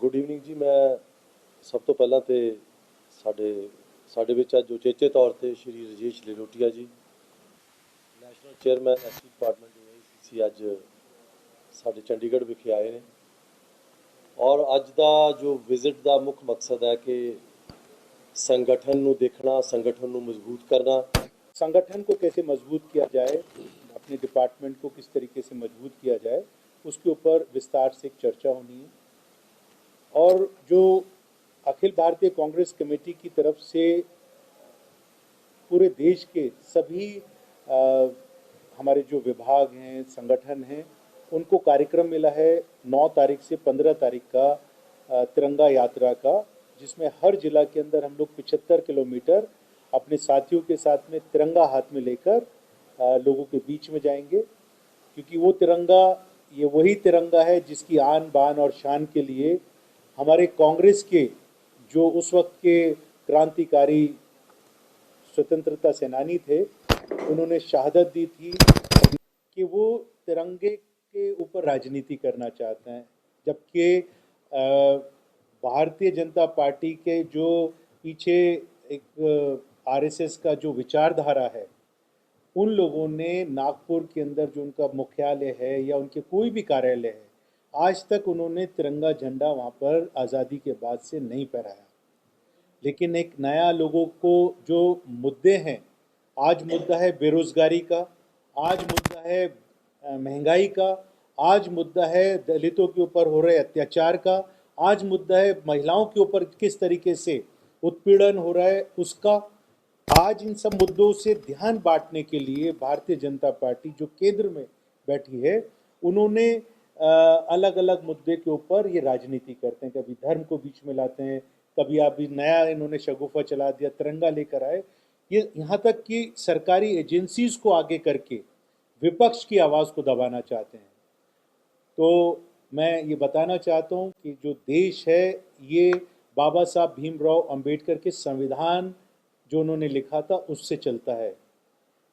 Good evening ਜੀ। ਮੈਂ ਸਭ ਤੋਂ ਪਹਿਲਾਂ ਤੇ ਸਾਡੇ ਵਿੱਚ ਅੱਜ ਉਚੇਚੇ ਤੌਰ ਤੇ ਸ਼੍ਰੀ ਰਜੇਸ਼ ਲਿਲੋਟੀਆ ਜੀ, national chairman SC department AICC, ਅੱਜ ਸਾਡੇ ਚੰਡੀਗੜ੍ਹ ਵਿਖੇ ਆਏ ਨੇ। ਔਰ ਅੱਜ ਦਾ ਜੋ ਵਿਜ਼ਿਟ ਦਾ ਮੁੱਖ ਮਕਸਦ ਹੈ ਕਿ संगठन ਨੂੰ देखना, संगठन ਨੂੰ मजबूत करना। संगठन को कैसे मजबूत किया जाए, अपने डिपार्टमेंट को किस तरीके से मजबूत किया जाए, उसके ऊपर विस्तार से एक चर्चा होनी है। और जो अखिल भारतीय कांग्रेस कमेटी की तरफ से पूरे देश के सभी हमारे जो विभाग हैं, संगठन हैं, उनको कार्यक्रम मिला है 9 तारीख से 15 तारीख का तिरंगा यात्रा का, जिसमें हर जिला के अंदर हम लोग 75 किलोमीटर अपने साथियों के साथ में तिरंगा हाथ में लेकर लोगों के बीच में जाएंगे। क्योंकि वो तिरंगा, ये वही तिरंगा है जिसकी आन बान और शान के लिए हमारे कांग्रेस के जो उस वक्त के क्रांतिकारी स्वतंत्रता सेनानी थे, उन्होंने शहादत दी थी कि वो तिरंगे के ऊपर राजनीति करना चाहते हैं। जबकि भारतीय जनता पार्टी के जो पीछे एक आरएसएस का जो विचारधारा है, उन लोगों ने नागपुर के अंदर जो उनका मुख्यालय है या उनके कोई भी कार्यालय है, आज तक उन्होंने तिरंगा झंडा वहाँ पर आज़ादी के बाद से नहीं फहराया। लेकिन एक नया लोगों को जो मुद्दे हैं, आज मुद्दा है बेरोजगारी का, आज मुद्दा है महंगाई का, आज मुद्दा है दलितों के ऊपर हो रहे अत्याचार का, आज मुद्दा है महिलाओं के ऊपर किस तरीके से उत्पीड़न हो रहा है उसका। आज इन सब मुद्दों से ध्यान बांटने के लिए भारतीय जनता पार्टी जो केंद्र में बैठी है, उन्होंने अलग अलग मुद्दे के ऊपर ये राजनीति करते हैं। कभी धर्म को बीच में लाते हैं, कभी अभी नया इन्होंने शगुफा चला दिया, तिरंगा लेकर आए। ये यहाँ तक कि सरकारी एजेंसीज को आगे करके विपक्ष की आवाज़ को दबाना चाहते हैं। तो मैं ये बताना चाहता हूँ कि जो देश है, ये बाबा साहब भीमराव अंबेडकर के संविधान जो उन्होंने लिखा था उससे चलता है।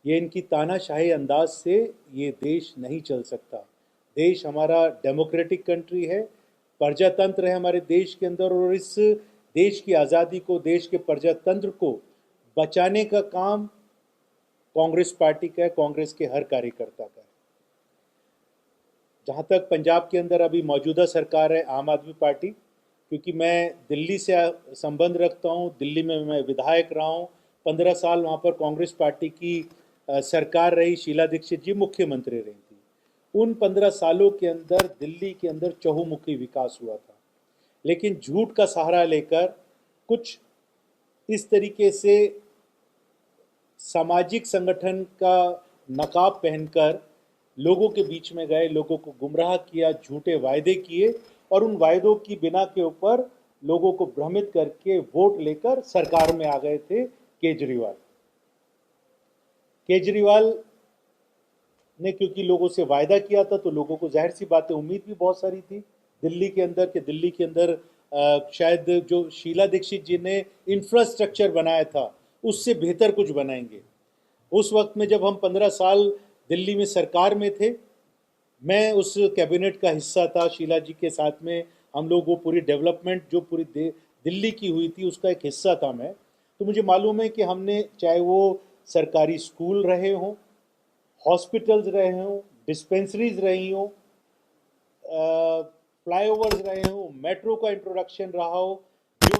ये इनकी तानाशाही अंदाज से ये देश नहीं चल सकता। देश हमारा डेमोक्रेटिक कंट्री है, प्रजातंत्र है हमारे देश के अंदर, और इस देश की आज़ादी को, देश के प्रजातंत्र को बचाने का काम कांग्रेस पार्टी का है, कांग्रेस के हर कार्यकर्ता का है। जहाँ तक पंजाब के अंदर अभी मौजूदा सरकार है आम आदमी पार्टी, क्योंकि मैं दिल्ली से संबंध रखता हूँ, दिल्ली में मैं विधायक रहा हूँ, 15 साल वहाँ पर कांग्रेस पार्टी की सरकार रही, शीला दीक्षित जी मुख्यमंत्री रही थी। उन 15 सालों के अंदर दिल्ली के अंदर चहुमुखी विकास हुआ था। लेकिन झूठ का सहारा लेकर कुछ इस तरीके से सामाजिक संगठन का नकाब पहनकर लोगों के बीच में गए, लोगों को गुमराह किया, झूठे वायदे किए, और उन वायदों की बिना के ऊपर लोगों को भ्रमित करके वोट लेकर सरकार में आ गए थे केजरीवाल ने। क्योंकि लोगों से वायदा किया था तो लोगों को जाहिर सी बात है उम्मीद भी बहुत सारी थी दिल्ली के अंदर शायद जो शीला दीक्षित जी ने इंफ्रास्ट्रक्चर बनाया था उससे बेहतर कुछ बनाएंगे। उस वक्त में जब हम 15 साल दिल्ली में सरकार में थे, मैं उस कैबिनेट का हिस्सा था, शीला जी के साथ में हम लोग वो पूरी डेवलपमेंट जो पूरी दिल्ली की हुई थी उसका एक हिस्सा था मैं। तो मुझे मालूम है कि हमने, चाहे वो सरकारी स्कूल रहे हों, हॉस्पिटल्स रहे हों, डिस्पेंसरीज रही हों, फ्लाईओवर्स रहे हों, मेट्रो का इंट्रोडक्शन रहा हो, जो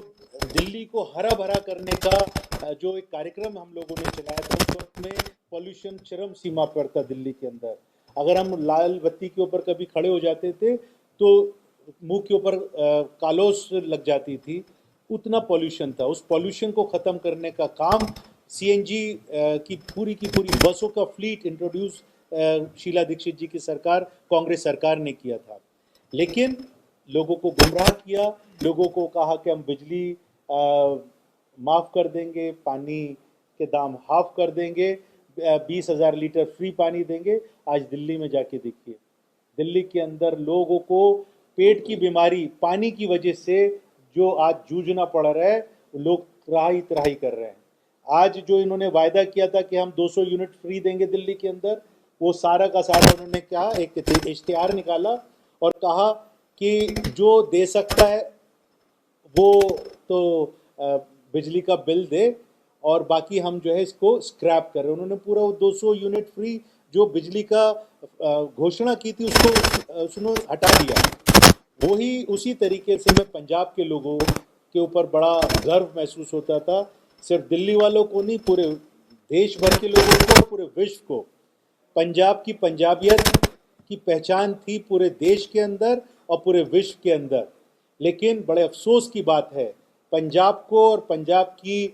दिल्ली को हरा भरा करने का जो एक कार्यक्रम हम लोगों ने चलाया था, उस वक्त में पॉल्यूशन चरम सीमा पर था दिल्ली के अंदर। अगर हम लाल बत्ती के ऊपर कभी खड़े हो जाते थे तो मुंह के ऊपर कालोस लग जाती थी, उतना पॉल्यूशन था। उस पॉल्यूशन को ख़त्म करने का काम CNG की पूरी बसों का फ्लीट इंट्रोड्यूस शीला दीक्षित जी की सरकार, कांग्रेस सरकार ने किया था। लेकिन लोगों को गुमराह किया, लोगों को कहा कि हम बिजली माफ़ कर देंगे, पानी के दाम हाफ कर देंगे, 20,000 लीटर फ्री पानी देंगे। आज दिल्ली में जाके देखिए, दिल्ली के अंदर लोगों को पेट की बीमारी पानी की वजह से जो आज जूझना पड़ रहा है, लोग त्राही कर रहे हैं। आज जो इन्होंने वायदा किया था कि हम 200 यूनिट फ्री देंगे दिल्ली के अंदर, वो सारा का सारा उन्होंने क्या एक इश्तिहार निकाला और कहा कि जो दे सकता है वो तो बिजली का बिल दे और बाकी हम जो है इसको स्क्रैप कर रहे हैं। उन्होंने पूरा वो 200 यूनिट फ्री जो बिजली का घोषणा की थी उसको उसने हटा दिया। वही उसी तरीके से मैं पंजाब के लोगों के ऊपर बड़ा गर्व महसूस होता था, सिर्फ दिल्ली वालों को नहीं, पूरे देश भर के लोगों को, पूरे विश्व को। पंजाब की पंजाबियत की पहचान थी पूरे देश के अंदर और पूरे विश्व के अंदर। लेकिन बड़े अफसोस की बात है, पंजाब को और पंजाब की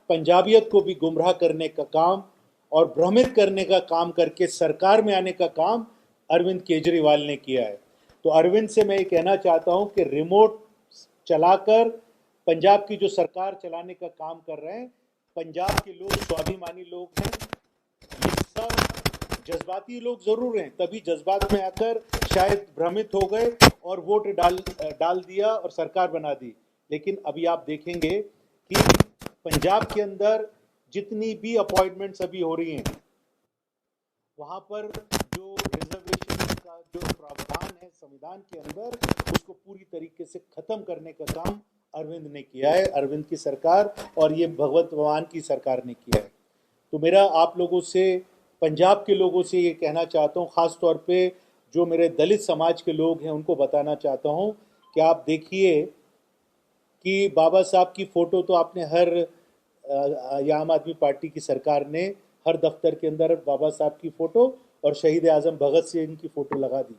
पंजाबियत को भी गुमराह करने का काम और भ्रमित करने का काम करके सरकार में आने का काम अरविंद केजरीवाल ने किया है। तो अरविंद से मैं ये कहना चाहता हूं कि रिमोट चलाकर पंजाब की जो सरकार चलाने का काम कर रहे हैं, पंजाब के लोग स्वाभिमानी लोग हैं। ये सब जज्बाती लोग जरूर हैं, तभी जज्बात में आकर शायद भ्रमित हो गए और वोट डाल दिया और सरकार बना दी। लेकिन अभी आप देखेंगे कि पंजाब के अंदर जितनी भी अपॉइंटमेंट्स अभी हो रही हैं, वहां पर जो रिजर्वेशन का जो प्रावधान है संविधान के अंदर, उसको पूरी तरीके से खत्म करने का काम अरविंद ने किया है, अरविंद की सरकार और ये भगवत मान की सरकार ने किया है। तो मेरा आप लोगों से, पंजाब के लोगों से ये कहना चाहता हूँ, ख़ास तौर पे जो मेरे दलित समाज के लोग हैं उनको बताना चाहता हूँ कि आप देखिए कि बाबा साहब की फ़ोटो तो आपने हर आम आदमी पार्टी की सरकार ने हर दफ्तर के अंदर बाबा साहब की फ़ोटो और शहीद आज़म भगत सिंह की फ़ोटो लगा दी।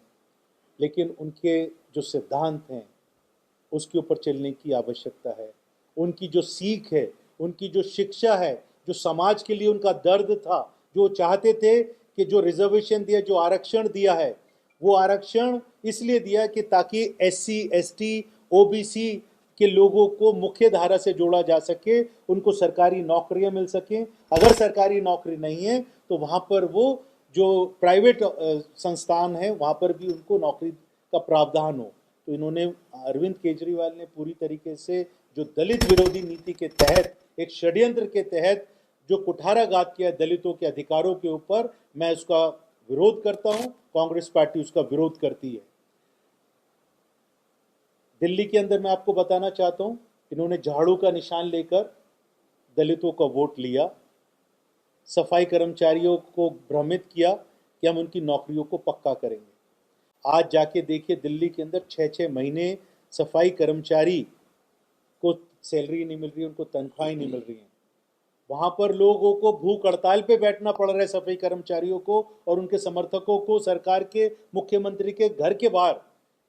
लेकिन उनके जो सिद्धांत हैं उसके ऊपर चलने की आवश्यकता है। उनकी जो सीख है, उनकी जो शिक्षा है, जो समाज के लिए उनका दर्द था, जो चाहते थे कि जो रिजर्वेशन दिया, जो आरक्षण दिया है, वो आरक्षण इसलिए दिया कि ताकि SC ST OBC के लोगों को मुख्य धारा से जोड़ा जा सके, उनको सरकारी नौकरियां मिल सकें। अगर सरकारी नौकरी नहीं है तो वहाँ पर वो जो प्राइवेट संस्थान है वहाँ पर भी उनको नौकरी का प्रावधान हो। तो इन्होंने, अरविंद केजरीवाल ने पूरी तरीके से जो दलित विरोधी नीति के तहत, एक षड्यंत्र के तहत जो कुठाराघात किया दलितों के अधिकारों के ऊपर, मैं उसका विरोध करता हूं, कांग्रेस पार्टी उसका विरोध करती है। दिल्ली के अंदर मैं आपको बताना चाहता हूं, इन्होंने झाड़ू का निशान लेकर दलितों का वोट लिया, सफाई कर्मचारियों को भ्रमित किया कि हम उनकी नौकरियों को पक्का करेंगे। आज जाके देखिए दिल्ली के अंदर 6-6 महीने सफाई कर्मचारी को सैलरी नहीं मिल रही, उनको तनख्वाहें नहीं मिल रही हैं। वहाँ पर लोगों को भूख हड़ताल पे बैठना पड़ रहा है, सफाई कर्मचारियों को और उनके समर्थकों को, सरकार के मुख्यमंत्री के घर के बाहर,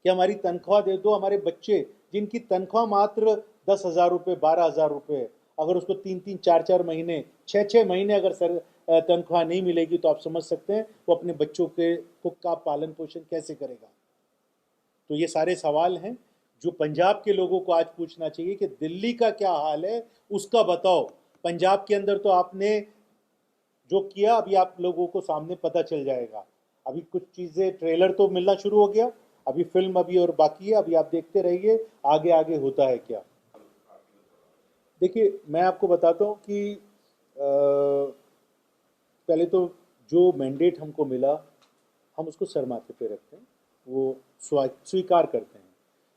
कि हमारी तनख्वाह दे दो। हमारे बच्चे जिनकी तनख्वाह मात्र 10,000 रुपये, 12,000 रुपये, अगर उसको 3-3, 4-4 महीने, 6-6 महीने अगर तनख्वाह नहीं मिलेगी तो आप समझ सकते हैं वो अपने बच्चों के का पालन पोषण कैसे करेगा। तो ये सारे सवाल हैं जो पंजाब के लोगों को आज पूछना चाहिए कि दिल्ली का क्या हाल है, उसका बताओ। पंजाब के अंदर तो आपने जो किया अभी आप लोगों को सामने पता चल जाएगा। अभी कुछ चीज़ें, ट्रेलर तो मिलना शुरू हो गया, अभी फिल्म अभी और बाकी है, अभी आप देखते रहिए आगे आगे होता है क्या। देखिए मैं आपको बताता हूँ कि पहले तो जो मैंडेट हमको मिला हम उसको सर माथे पे रखते हैं, वो स्वीकार करते हैं।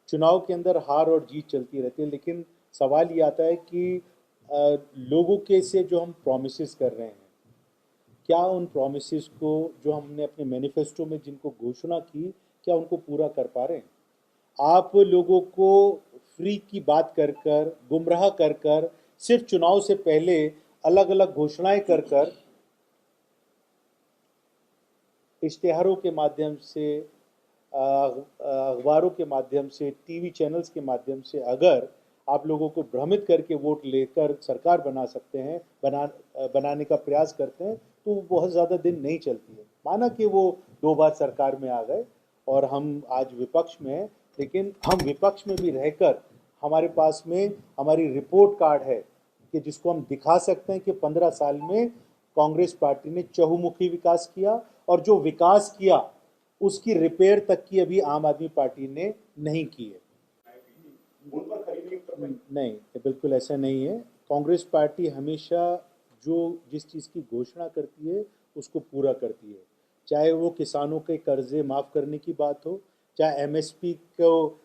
चुनाव के अंदर हार और जीत चलती रहती है, लेकिन सवाल ये आता है कि लोगों के से जो हम प्रॉमिसेस कर रहे हैं, क्या उन प्रॉमिसेस को जो हमने अपने मैनिफेस्टो में जिनको घोषणा की, क्या उनको पूरा कर पा रहे हैं? आप लोगों को फ्री की बात कर कर, गुमराह कर कर, सिर्फ चुनाव से पहले अलग अलग घोषणाएं कर कर, इश्तिहारों के माध्यम से, अखबारों के माध्यम से, टीवी चैनल्स के माध्यम से अगर आप लोगों को भ्रमित करके वोट लेकर सरकार बना सकते हैं, बनाने का प्रयास करते हैं, तो बहुत ज़्यादा दिन नहीं चलती है। माना कि वो 2 बार सरकार में आ गए और हम आज विपक्ष में हैं, लेकिन हम विपक्ष में भी रहकर हमारे पास में हमारी रिपोर्ट कार्ड है कि जिसको हम दिखा सकते हैं कि 15 साल में कांग्रेस पार्टी ने चहुमुखी विकास किया और जो विकास किया उसकी रिपेयर तक की अभी आम आदमी पार्टी ने नहीं की है। नहीं, ये बिल्कुल ऐसा नहीं है। कांग्रेस पार्टी हमेशा जो जिस चीज़ की घोषणा करती है उसको पूरा करती है, चाहे वो किसानों के कर्जे माफ़ करने की बात हो, चाहे एमएसपी को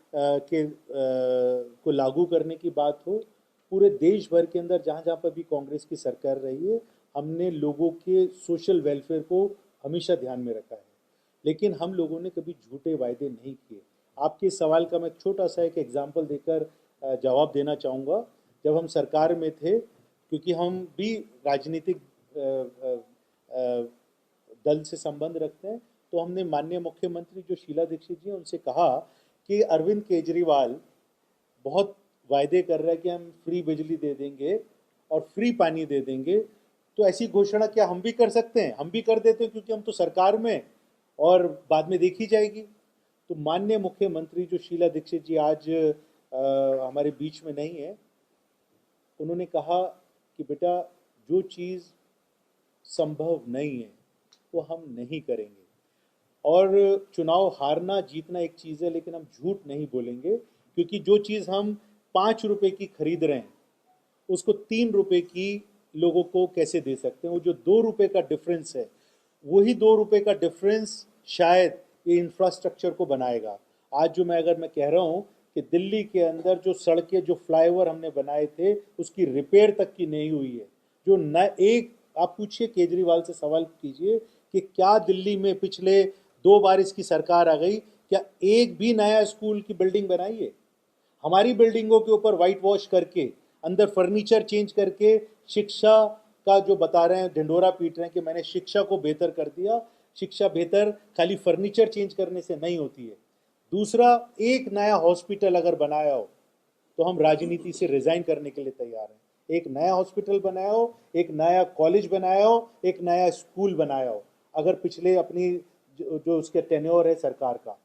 लागू करने की बात हो, पूरे देश भर के अंदर जहाँ जहाँ पर भी कांग्रेस की सरकार रही है, हमने लोगों के सोशल वेलफेयर को हमेशा ध्यान में रखा है। लेकिन हम लोगों ने कभी झूठे वायदे नहीं किए। आपके सवाल का मैं छोटा सा एक एग्जाम्पल देकर जवाब देना चाहूँगा। जब हम सरकार में थे, क्योंकि हम भी राजनीतिक दल से संबंध रखते हैं, तो हमने माननीय मुख्यमंत्री जो शीला दीक्षित जी हैं उनसे कहा कि अरविंद केजरीवाल बहुत वायदे कर रहा है कि हम फ्री बिजली दे देंगे और फ्री पानी दे देंगे, तो ऐसी घोषणा क्या हम भी कर सकते हैं? हम भी कर देते हैं, क्योंकि हम तो सरकार में, और बाद में देखी जाएगी। तो माननीय मुख्यमंत्री जो शीला दीक्षित जी आज हमारे बीच में नहीं है, उन्होंने कहा कि बेटा जो चीज़ संभव नहीं है वो हम नहीं करेंगे। और चुनाव हारना जीतना एक चीज़ है, लेकिन हम झूठ नहीं बोलेंगे, क्योंकि जो चीज़ हम 5 रुपए की खरीद रहे हैं उसको 3 रुपए की लोगों को कैसे दे सकते हैं? वो जो 2 रुपए का डिफरेंस है, वही 2 रुपए का डिफरेंस शायद ये इंफ्रास्ट्रक्चर को बनाएगा। आज जो मैं कह रहा हूँ कि दिल्ली के अंदर जो सड़कें, जो फ्लाईओवर हमने बनाए थे, उसकी रिपेयर तक की नहीं हुई है। जो न एक, आप पूछिए केजरीवाल से, सवाल कीजिए कि क्या दिल्ली में पिछले 2 बार इसकी सरकार आ गई, क्या एक भी नया स्कूल की बिल्डिंग बनाई है? हमारी बिल्डिंगों के ऊपर वाइट वॉश करके, अंदर फर्नीचर चेंज करके, शिक्षा का जो बता रहे हैं, ढिंढोरा पीट रहे हैं कि मैंने शिक्षा को बेहतर कर दिया। शिक्षा बेहतर खाली फर्नीचर चेंज करने से नहीं होती है। दूसरा, एक नया हॉस्पिटल अगर बनाया हो तो हम राजनीति से रिजाइन करने के लिए तैयार हैं। एक नया हॉस्पिटल बनाया हो, एक नया कॉलेज बनाया हो, एक नया स्कूल बनाया हो, अगर पिछले अपनी जो उसके टेन्योर है सरकार का,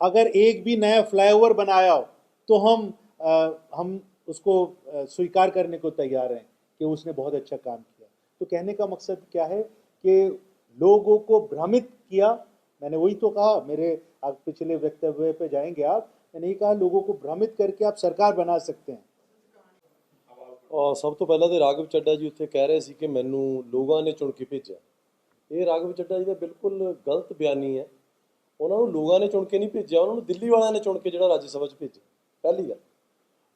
अगर एक भी नया फ्लाईओवर बनाया हो तो हम उसको स्वीकार करने को तैयार हैं कि उसने बहुत अच्छा काम किया। तो कहने का मकसद क्या है कि लोगों को भ्रमित किया। मैंने वही तो कहा, मेरे आप पिछले वक्तव्य पे जाएंगे आप, मैंने ये कहा लोगों को भ्रमित करके आप सरकार बना सकते हैं। ਸਭ ਤੋਂ ਪਹਿਲਾਂ ਤੇ ਰਾਘਵ ਚੱਡਾ ਜੀ ਉੱਥੇ ਕਹਿ ਰਹੇ ਸੀ ਕਿ ਮੈਨੂੰ ਲੋਕਾਂ ਨੇ ਚੁਣ ਕੇ ਭੇਜਿਆ। ਇਹ ਰਾਘਵ ਚੱਡਾ ਜੀ ਦਾ ਬਿਲਕੁਲ ਗਲਤ ਬਿਆਨੀ ਹੈ। ਉਹਨਾਂ ਨੂੰ ਲੋਕਾਂ ਨੇ ਚੁਣ ਕੇ ਨਹੀਂ ਭੇਜਿਆ, ਉਹਨਾਂ ਨੂੰ ਦਿੱਲੀ ਵਾਲਿਆਂ ਨੇ ਚੁਣ ਕੇ ਜਿਹੜਾ ਰਾਜ ਸਭਾ 'ਚ ਭੇਜਿਆ, ਪਹਿਲੀ ਗੱਲ।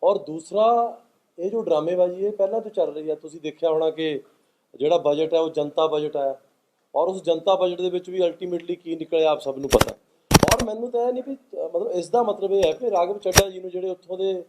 ਔਰ ਦੂਸਰਾ, ਇਹ ਜੋ ਡਰਾਮੇਬਾਜ਼ੀ ਹੈ ਪਹਿਲਾਂ ਤੋਂ ਚੱਲ ਰਹੀ ਹੈ। ਤੁਸੀਂ ਦੇਖਿਆ ਹੋਣਾ ਕਿ ਜਿਹੜਾ ਬਜਟ ਹੈ ਉਹ ਜਨਤਾ ਬਜਟ ਹੈ, ਔਰ ਉਸ ਜਨਤਾ ਬਜਟ ਦੇ ਵਿੱਚ ਵੀ ਅਲਟੀਮੇਟਲੀ ਕੀ ਨਿਕਲਿਆ ਆਪ ਸਭ ਨੂੰ ਪਤਾ। ਔਰ ਮੈਨੂੰ ਤਾਂ ਇਹ ਨਹੀਂ ਵੀ ਮਤਲਬ ਇਸ ਦਾ ਮਤਲਬ ਇਹ ਹੈ ਕਿ ਰਾਘਵ ਚੱਡਾ ਜੀ ਨੂੰ ਜਿਹੜੇ ਉੱਥੋਂ ਦੇ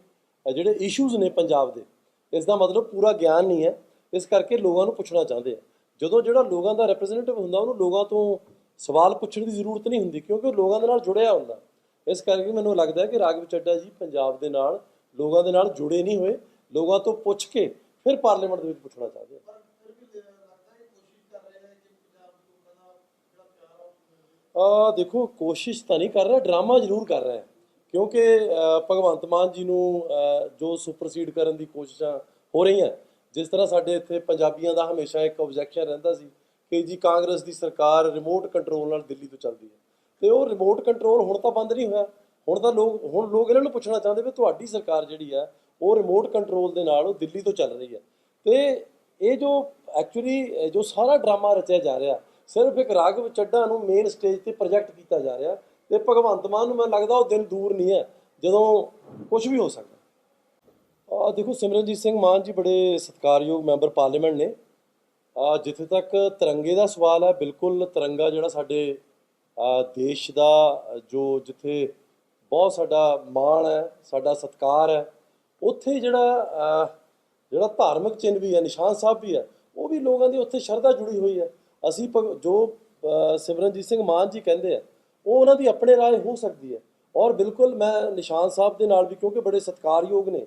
ਜਿਹੜੇ ਇਸ਼ੂਜ਼ ਨੇ ਪੰਜਾਬ ਦੇ, ਇਸ ਦਾ ਮਤਲਬ ਪੂਰਾ ਗਿਆਨ ਨਹੀਂ ਹੈ। ਇਸ ਕਰਕੇ ਲੋਕਾਂ ਨੂੰ ਪੁੱਛਣਾ ਚਾਹੁੰਦੇ ਆ। ਜਦੋਂ ਜਿਹੜਾ ਲੋਕਾਂ ਦਾ ਰਿਪਰੈਜ਼ੈਂਟੇਟਿਵ ਹੁੰਦਾ ਉਹਨੂੰ ਲੋਕਾਂ ਤੋਂ ਸਵਾਲ ਪੁੱਛਣ ਦੀ ਜ਼ਰੂਰਤ ਨਹੀਂ ਹੁੰਦੀ, ਕਿਉਂਕਿ ਉਹ ਲੋਕਾਂ ਦੇ ਨਾਲ ਜੁੜਿਆ ਹੁੰਦਾ। ਇਸ ਕਰਕੇ ਮੈਨੂੰ ਲੱਗਦਾ ਕਿ ਰਾਘਵ ਚੱਡਾ ਜੀ ਪੰਜਾਬ ਦੇ ਨਾਲ, ਲੋਕਾਂ ਦੇ ਨਾਲ ਜੁੜੇ ਨਹੀਂ ਹੋਏ, ਲੋਕਾਂ ਤੋਂ ਪੁੱਛ ਕੇ ਫਿਰ ਪਾਰਲੀਮੈਂਟ ਦੇ ਵਿੱਚ ਪੁੱਛਣਾ ਚਾਹੁੰਦੇ ਆ। ਦੇਖੋ, ਕੋਸ਼ਿਸ਼ ਤਾਂ ਨਹੀਂ ਕਰ ਰਿਹਾ, ਡਰਾਮਾ ਜ਼ਰੂਰ ਕਰ ਰਿਹਾ ਹੈ, ਕਿਉਂਕਿ ਭਗਵੰਤ ਮਾਨ ਜੀ ਨੂੰ ਜੋ ਸੁਪਰਸੀਡ ਕਰਨ ਦੀ ਕੋਸ਼ਿਸ਼ਾਂ ਹੋ ਰਹੀਆਂ। ਜਿਸ ਤਰ੍ਹਾਂ ਸਾਡੇ ਇੱਥੇ ਪੰਜਾਬੀਆਂ ਦਾ ਹਮੇਸ਼ਾ ਇੱਕ ਓਬਜੈਕਸ਼ਨ ਰਹਿੰਦਾ ਸੀ ਕਿ ਜੀ ਕਾਂਗਰਸ ਦੀ ਸਰਕਾਰ ਰਿਮੋਟ ਕੰਟਰੋਲ ਨਾਲ ਦਿੱਲੀ ਤੋਂ ਚੱਲਦੀ ਹੈ, ਅਤੇ ਉਹ ਰਿਮੋਟ ਕੰਟਰੋਲ ਹੁਣ ਤਾਂ ਬੰਦ ਨਹੀਂ ਹੋਇਆ। ਹੁਣ ਲੋਕ ਇਹਨਾਂ ਨੂੰ ਪੁੱਛਣਾ ਚਾਹੁੰਦੇ ਵੀ ਤੁਹਾਡੀ ਸਰਕਾਰ ਜਿਹੜੀ ਹੈ ਉਹ ਰਿਮੋਟ ਕੰਟਰੋਲ ਦੇ ਨਾਲ ਉਹ ਦਿੱਲੀ ਤੋਂ ਚੱਲ ਰਹੀ ਹੈ। ਅਤੇ ਇਹ ਜੋ ਐਕਚੁਅਲੀ ਜੋ ਸਾਰਾ ਡਰਾਮਾ ਰਚਿਆ ਜਾ ਰਿਹਾ, ਸਿਰਫ ਇੱਕ ਰਾਘਵ ਚੱਡਾ ਨੂੰ ਮੇਨ ਸਟੇਜ 'ਤੇ ਪ੍ਰੋਜੈਕਟ ਕੀਤਾ ਜਾ ਰਿਹਾ। ਅਤੇ ਭਗਵੰਤ ਮਾਨ ਨੂੰ ਮੈਨੂੰ ਲੱਗਦਾ ਉਹ ਦਿਨ ਦੂਰ ਨਹੀਂ ਹੈ ਜਦੋਂ ਕੁਛ ਵੀ ਹੋ ਸਕਦਾ। ਦੇਖੋ, ਸਿਮਰਨਜੀਤ ਸਿੰਘ ਮਾਨ ਜੀ ਬੜੇ ਸਤਿਕਾਰਯੋਗ ਮੈਂਬਰ ਪਾਰਲੀਮੈਂਟ ਨੇ। ਜਿੱਥੇ ਤੱਕ ਤਿਰੰਗੇ ਦਾ ਸਵਾਲ ਹੈ, ਬਿਲਕੁਲ ਤਿਰੰਗਾ ਜਿਹੜਾ ਸਾਡੇ ਦੇਸ਼ ਦਾ ਜਿੱਥੇ ਬਹੁਤ ਸਾਡਾ ਮਾਣ ਹੈ, ਸਾਡਾ ਸਤਿਕਾਰ ਹੈ, ਉੱਥੇ ਜਿਹੜਾ ਧਾਰਮਿਕ ਚਿੰਨ੍ਹ ਵੀ ਹੈ, ਨਿਸ਼ਾਨ ਸਾਹਿਬ ਵੀ ਹੈ, ਉਹ ਵੀ ਲੋਕਾਂ ਦੀ ਉੱਥੇ ਸ਼ਰਧਾ ਜੁੜੀ ਹੋਈ ਹੈ। ਅਸੀਂ ਜੋ ਸਿਮਰਨਜੀਤ ਸਿੰਘ ਮਾਨ ਜੀ ਕਹਿੰਦੇ ਆ ਉਹ ਉਹਨਾਂ ਦੀ ਆਪਣੇ ਰਾਏ ਹੋ ਸਕਦੀ ਹੈ। ਔਰ ਬਿਲਕੁਲ ਮੈਂ ਨਿਸ਼ਾਨ ਸਾਹਿਬ ਦੇ ਨਾਲ ਵੀ, ਕਿਉਂਕਿ ਬੜੇ ਸਤਿਕਾਰਯੋਗ ਨੇ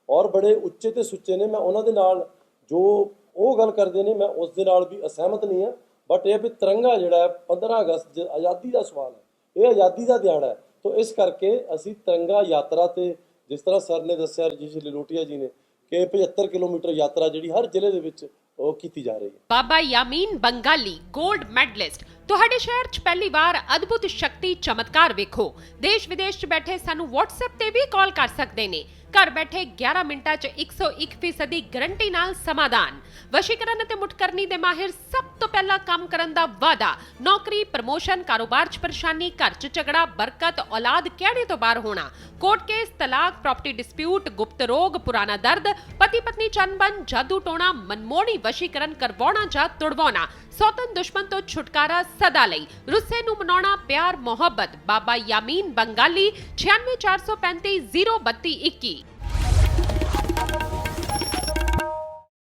ਔਰ ਬੜੇ ਉੱਚੇ ਅਤੇ ਸੁੱਚੇ ਨੇ, ਮੈਂ ਉਹਨਾਂ ਦੇ ਨਾਲ ਜੋ ਉਹ ਗੱਲ ਕਰਦੇ ਨੇ ਮੈਂ ਉਸ ਦੇ ਨਾਲ ਵੀ ਅਸਹਿਮਤ ਨਹੀਂ ਹਾਂ। ਬਟ ਇਹ ਵੀ ਤਿਰੰਗਾ ਜਿਹੜਾ ਹੈ 15 ਅਗਸਤ ਆਜ਼ਾਦੀ ਦਾ ਸਵਾਲ ਹੈ, ਇਹ ਆਜ਼ਾਦੀ ਦਾ ਦਿਹਾੜਾ ਹੈ। ਤਾਂ ਇਸ ਕਰਕੇ ਅਸੀਂ ਤਿਰੰਗਾ ਯਾਤਰਾ 'ਤੇ, ਜਿਸ ਤਰ੍ਹਾਂ ਸਰ ਨੇ ਦੱਸਿਆ, ਰਜੀਸ਼ ਲਿਲੋਟੀਆ ਜੀ ਨੇ, ਕਿ 75 ਕਿਲੋਮੀਟਰ ਯਾਤਰਾ ਜਿਹੜੀ ਹਰ ਜ਼ਿਲ੍ਹੇ ਦੇ ਵਿੱਚ ਉਹ ਕੀਤੀ ਜਾ ਰਹੀ ਹੈ। बाबा यामीन बंगाली गोल्ड मेडलिस्ट ਤੁਹਾਡੇ ਸ਼ਹਿਰ 'ਚ ਪਹਿਲੀ ਵਾਰ ਅਦਭੁਤ ਸ਼ਕਤੀ ਚਮਤਕਾਰ ਵੇਖੋ। ਦੇਸ਼ ਵਿਦੇਸ਼ 'ਚ ਬੈਠੇ ਸਾਨੂੰ WhatsApp ਤੇ ਵੀ ਕਾਲ ਕਰ ਸਕਦੇ ਨੇ। ਘਰ ਬੈਠੇ 11 ਮਿੰਟਾਂ 'ਚ 101% ਗਰੰਟੀ ਨਾਲ ਸਮਾਧਾਨ। ਵਸ਼ੀਕਰਨ ਅਤੇ ਮੁਠਕਰਨੀ ਦੇ ਮਾਹਿਰ ਸਭ ਤੋਂ ਪਹਿਲਾਂ ਕੰਮ ਕਰਨ ਦਾ ਵਾਅਦਾ। ਨੌਕਰੀ, ਪ੍ਰਮੋਸ਼ਨ, ਕਾਰੋਬਾਰ 'ਚ ਪਰੇਸ਼ਾਨੀ, ਘਰ 'ਚ ਝਗੜਾ, ਬਰਕਤ, ਔਲਾਦ ਕਹਿਣੇ ਤੋਂ ਬਾਹਰ ਹੋਣਾ, ਕੋਰਟ ਕੇਸ, ਤਲਾਕ, ਪ੍ਰਾਪਰਟੀ ਡਿਸਪਿਊਟ, ਗੁਪਤ ਰੋਗ, ਪੁਰਾਣਾ ਦਰਦ, ਪਤੀ ਪਤਨੀ ਚੰਬਨ, ਜਾਦੂ ਟੋਣਾ, ਮਨਮੋਹਣੀ ਵਸ਼ੀਕਰਨ ਕਰਵਾਉਣਾ ਜਾਂ ਤੁੜਵਾਉਣਾ, ਸੌਤਨ ਦੁਸ਼ਮਣ ਤੋਂ ਛੁਟਕਾਰਾ ਸਦਾ ਲਈ, ਰੁੱਸੇ ਨੂੰ ਮਨਾਉਣਾ, ਪਿਆਰ ਮੁਹੱਬਤ। ਬਾਬਾ ਯਾਮੀਨ ਬੰਗਾਲੀ 9643503221।